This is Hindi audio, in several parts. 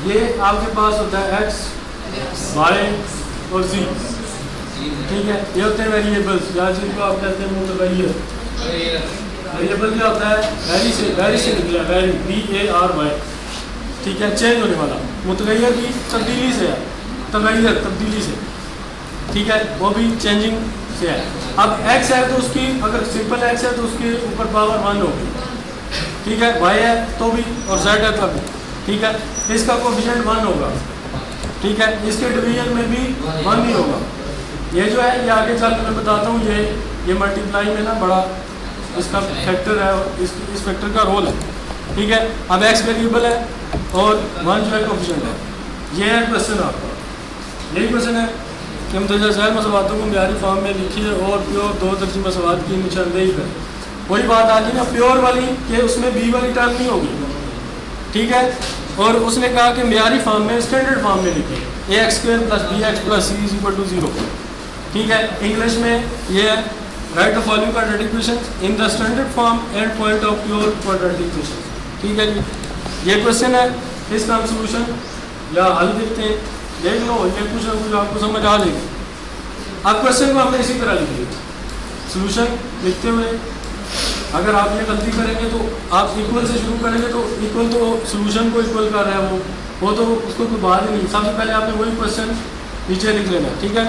ये आपके पास होता है एक्स, वाई और जी, ठीक है। ये होते हैं वेरिएबल्स, या जिनको आप कहते हैं मुतगय्यर। वेरिएबल क्या होता है? वेरी से निकला, वेरी VARY, ठीक है, चेंज होने वाला। मुतगय्यर भी तब्दीली से है, तगय्यर तब्दीली से, ठीक है, वो भी चेंजिंग से है। अब x है तो उसकी, अगर सिंपल x है तो उसके ऊपर पावर 1 होगी, ठीक है, y है तो भी, और z है तब भी, ठीक है। इसका कोएफिशिएंट 1 होगा, ठीक है, इसके डिवीजन में भी 1 ही होगा। ये जो है, ये आगे चल के मैं बताता हूँ, ये मल्टीप्लाई में ना बड़ा इसका फैक्टर है, इस फैक्टर का रोल है, ठीक है। अब x वेरिएबल है और 1 जो है कोएफिशिएंट है। ये है क्वेश्चन आपका, यही क्वेश्चन है कि मुतज़ाहिल मसवातों को म्यारी फॉर्म में लिखिए और प्योर 2 तरजीह मसवात की निशानदेही करें। वही बात आ गई ना प्योर वाली, कि उसमें बी वाली टर्म नहीं होगी, ठीक है। और उसने कहा कि म्यारी फॉर्म में, स्टैंडर्ड फॉर्म में लिखिए ax² + bx + c = 0, ठीक है। इंग्लिश में ये है, right the following quadratic equations in the standard form and point of pure quadratic equations, ठीक है जी। ये क्वेश्चन है, इसका हम सोल्यूशन या हल देखते हैं, देख लो, ये कुछ ना कुछ आपको समझ आ जाएगी। अब क्वेश्चन को हमने इसी तरह लिख लिया, सोल्यूशन लिखते हुए अगर आप ये गलती करेंगे तो आप इक्वल से शुरू करेंगे, तो इक्वल तो सोल्यूशन को इक्वल कर रहा है वो तो उसको कोई बात ही नहीं। सबसे पहले आपने वही क्वेश्चन नीचे लिख लेना, ठीक है।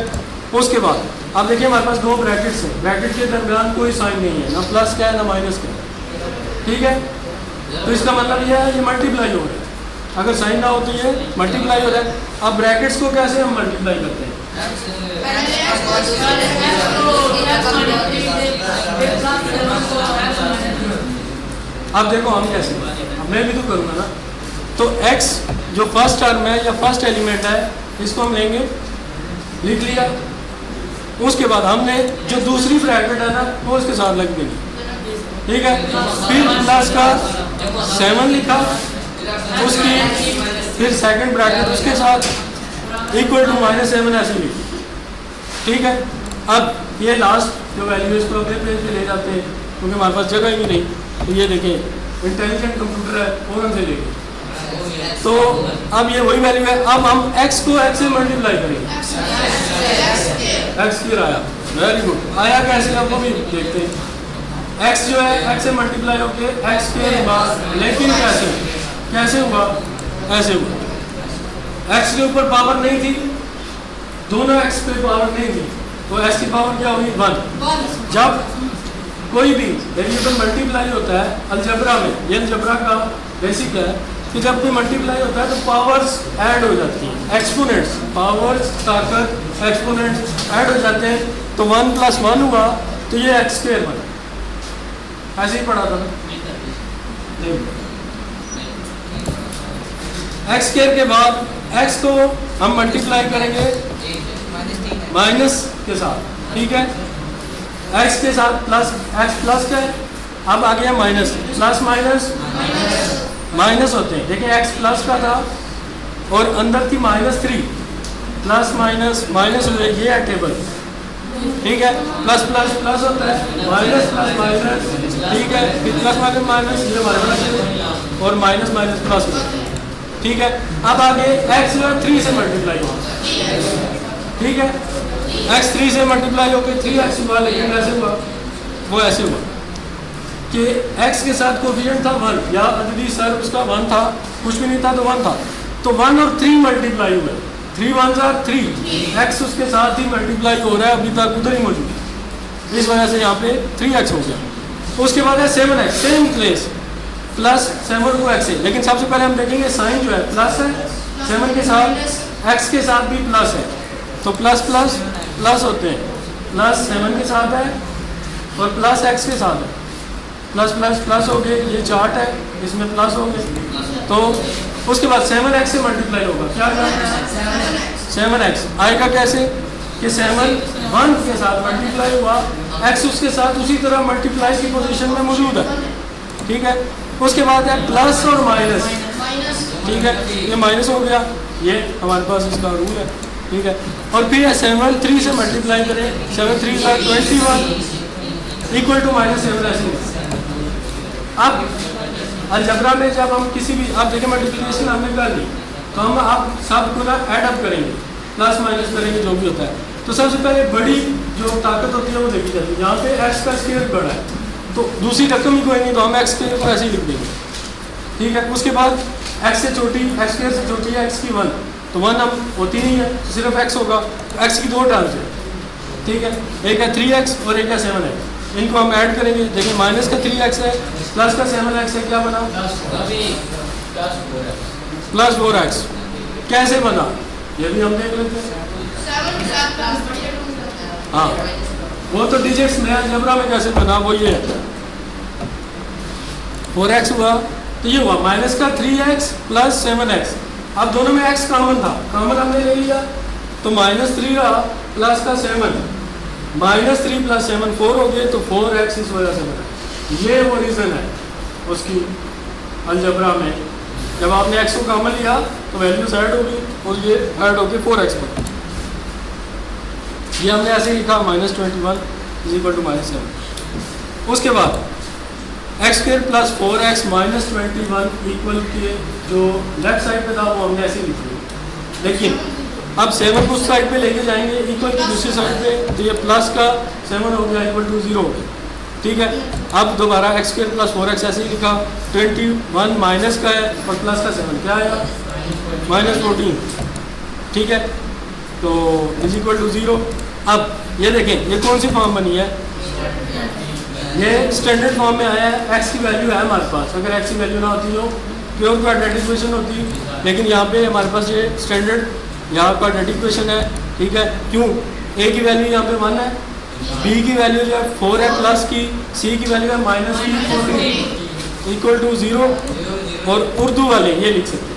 उसके बाद आप देखिए हमारे पास 2 ब्रैकेट्स हैं, ब्रैकेट के दरमियान कोई साइन नहीं है, ना प्लस का है ना माइनस का है, ठीक है। तो इसका मतलब ये है, ये मल्टीप्लाई हो रहा है। अगर साइन ना हो तो ये मल्टीप्लाई हो रहा है। अब ब्रैकेट्स को कैसे हम मल्टीप्लाई करते हैं? अब देखो हम कैसे, अब मैं भी तो करूँगा ना। तो x जो फर्स्ट टर्म है या फर्स्ट एलिमेंट है, इसको हम लेंगे, लिख लिया। उसके बाद हमने जो दूसरी ब्रैकेट है ना, वो उसके साथ लग देंगे, ठीक है। फिर प्लस का 7 लिखा, उसकी फिर सेकंड ब्रैकेट उसके साथ इक्वल टू -7 ऐसे लिखी, ठीक है। अब ये लास्ट जो वैल्यू इसको अपने पेज पे ले जाते हैं, क्योंकि हमारे पास जगह ही नहीं। तो ये देखें, इंटेलिजेंट कंप्यूटर है, फ़ौरन से लेंगे। तो अब ये वही वैल्यू है। अब हम x को x से मल्टीप्लाई करेंगे, x आया, वेरी गुड। आया कैसे, अब वो भी देखते हैं। x जो है x से मल्टीप्लाई होके x के बाद, लेकिन कैसे हुआ? ऐसे हुआ, x के ऊपर पावर नहीं थी, दोनों x पे पावर नहीं थी, तो x की पावर क्या हुई? 1। जब कोई भी वेरिएबल मल्टीप्लाई होता है अलजबरा में, ये अलजबरा का बेसिक है कि जब कोई मल्टीप्लाई होता है तो पावर्स ऐड हो जाती हैं, एक्सपोनेंट्स, पावर्स, ताकत, एक्सपोनेंट्स ऐड हो जाते हैं। तो 1 + 1 हुआ, तो ये x² बना। ऐसे ही पढ़ा था नहीं, x² के बाद x को हम मल्टीप्लाई करेंगे माइनस के साथ, ठीक है। x के साथ प्लस, x प्लस का है, अब आ गया माइनस, प्लस माइनस होते हैं। देखिए x प्लस का था और अंदर थी -3, प्लस माइनस हो जाए, ये है टेबल, ठीक है। प्लस प्लस प्लस होता है, माइनस प्लस माइनस, ठीक है। फिर प्लस माइनस ये माइनस और माइनस प्लस, ठीक है। अब आगे x जो है 3 से मल्टीप्लाई हुआ, ठीक है। x 3 से मल्टीप्लाई होकर 3x हुआ, लेकिन ऐसे हुआ, वो ऐसे हुआ कि x के साथ कोएफिशिएंट था 1, या अददी सर उसका 1 था, कुछ भी नहीं था तो 1 था, तो 1 और 3 मल्टीप्लाई हुए, 3 1s are 3, x उसके साथ ही मल्टीप्लाई हो रहा है, अभी तक उधर ही मौजूद है, इस वजह से यहाँ पे 3x हो गया। उसके बाद है 7x, सेम प्लेस, प्लस 7 को x है, लेकिन सबसे पहले हम देखेंगे साइन जो है प्लस है, 7 के साथ x के साथ भी प्लस है, तो प्लस प्लस प्लस होते हैं, प्लस 7 के साथ है और प्लस x के साथ है, प्लस प्लस प्लस हो गए, ये चार्ट है, इसमें प्लस हो गए। तो उसके बाद 7x से मल्टीप्लाई होगा, क्या 7x आएगा कैसे कि 7 1 के साथ मल्टीप्लाई हुआ, x उसके साथ उसी तरह मल्टीप्लाई की पोजीशन में मौजूद है, ठीक है। उसके बाद है प्लस और माइनस, ठीक है, ये माइनस हो गया, ये हमारे पास इसका रूल है, ठीक है। और फिर 7 3 से मल्टीप्लाई करें, 7 3 का 21 इक्वल टू -7 ऐसे। अब अलजबरा में जब हम किसी भी, आप देखें मल्टीप्लिकेशन हमने कर ली, तो हम आप सबको ना ऐड अप करेंगे, प्लस माइनस करेंगे, जो भी होता है। तो सबसे पहले बड़ी जो ताकत होती है वो देखी जाती है। यहाँ पे एक्स का स्क्वायर बड़ा है तो दूसरी रकम ही कोई नहीं, तो हम एक्स स्क्वायर को ऐसे ही लिख देंगे, ठीक है। उसके बाद एक्स से छोटी, एक्स स्क्वायर से छोटी है एक्स की 1, तो 1 हम होती नहीं है, तो सिर्फ एक्स होगा। तो एक्स की 2 टर्म्स है, ठीक है, एक है 3x और एक है 7x। इनको हम ऐड करेंगे, देखिए माइनस का 3x है, प्लस का 7x है, क्या बना? Plus 4x। कैसे बना ये भी हम देख लेते हैं। हाँ, वो तो डिजिट्स में अलजेब्रा में कैसे बना वो ये है। 4x हुआ तो ये हुआ माइनस का 3x प्लस 7x। अब दोनों में x कॉमन था, कॉमन हमने ले लिया, तो -3 रहा प्लस का 7, -3 प्लस 7 4 हो गए, तो 4x इस वजह से बना। ये वो रीज़न है उसकी अलजेब्रा में, जब आपने x को कॉमन लिया तो वैल्यूज ऐड होगी और ये ऐड होगी 4x बना। ये हमने ऐसे लिखा -21 = -7। उसके बाद x² प्लस 4x -21 इक्वल के जो लेफ्ट साइड पे था वो हमने ऐसे लिख लिया। लेकिन अब 7 को उस साइड पे लेके जाएंगे इक्वल की दूसरी साइड पे, तो ये प्लस का 7 हो गया = 0 हो गया, ठीक है। अब दोबारा x² प्लस 4x ऐसे ही लिखा, 21 माइनस का है और प्लस का 7 क्या आया -14, ठीक है, तो = 0। अब ये देखें ये कौन सी फॉर्म बनी है, ये स्टैंडर्ड फॉर्म में आया है। x की वैल्यू है हमारे पास, अगर x की वैल्यू ना होती तो प्योर क्वाड्रेटिक इक्वेशन होती, लेकिन यहाँ पे हमारे पास ये स्टैंडर्ड यहाँ क्वाड्रेटिक इक्वेशन है, ठीक है। क्यों? a की वैल्यू यहाँ पे 1 है, b की वैल्यू जो है 4 है प्लस की, c की वैल्यू है -14 = 0, और उर्दू वाले ये लिख सकते हैं